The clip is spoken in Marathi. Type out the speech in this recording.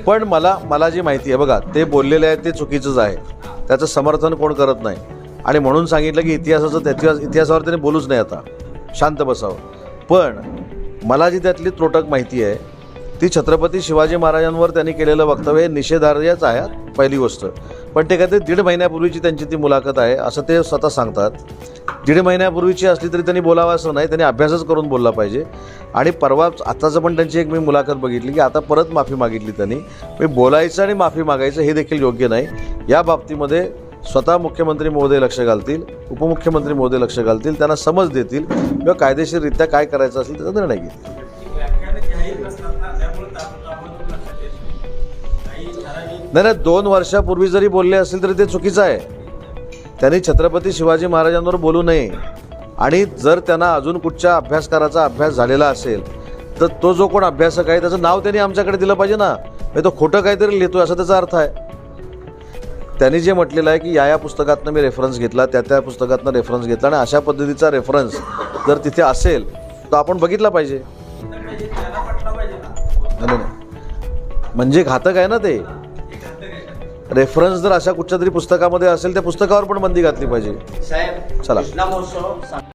पण मला जी माहिती आहे बघा, ते बोललेले आहे ते चुकीचंच आहे, त्याचं समर्थन कोण करत नाही आणि म्हणून सांगितलं की इतिहासावर त्यांनी बोलूच नाही, आता शांत बसावं. पण मला जी त्यातली त्रोटक माहिती आहे ती छत्रपती शिवाजी महाराजांवर त्यांनी केलेलं वक्तव्य हे निषेधार्हच आहे पहिली गोष्ट. पण ते काहीतरी 1.5 महिन्यापूर्वीची त्यांची ती मुलाखत आहे असं ते स्वतः सांगतात. 1.5 महिन्यापूर्वीची असली तरी त्यांनी बोलावं असं नाही, त्यांनी अभ्यासच करून बोलला पाहिजे. आणि परवा आत्ताचं पण त्यांची एक मी मुलाखत बघितली की आता परत माफी मागितली त्यांनी. मी बोलायचं आणि माफी मागायचं हे देखील योग्य नाही. या बाबतीमध्ये स्वतः मुख्यमंत्री महोदय लक्ष घालतील, उपमुख्यमंत्री महोदय लक्ष घालतील, त्यांना समज देतील किंवा कायदेशीररित्या काय करायचं असेल त्याचा निर्णय घेतील. नाही 2 वर्षापूर्वी जरी बोलले असतील तरी ते चुकीचं आहे. त्यांनी छत्रपती शिवाजी महाराजांवर बोलू नये. आणि जर त्यांना अजून कुठच्या अभ्यासकाराचा अभ्यास झालेला असेल तर तो जो कोण अभ्यासक आहे त्याचं नाव त्यांनी आमच्याकडे दिलं पाहिजे ना. तो खोटं काहीतरी लिहितोय असा त्याचा अर्थ आहे. त्यांनी जे म्हटलेलं आहे की या पुस्तकातनं मी रेफरन्स घेतला, त्या पुस्तकातनं रेफरन्स घेतला आणि अशा पद्धतीचा रेफरन्स जर तिथे असेल तर आपण बघितला पाहिजे. नाही म्हणजे घातक आहे ना ते. रेफरन्स जर अशा कुठच्या तरी पुस्तकामध्ये असेल त्या पुस्तकावर पण बंदी घातली पाहिजे. चला.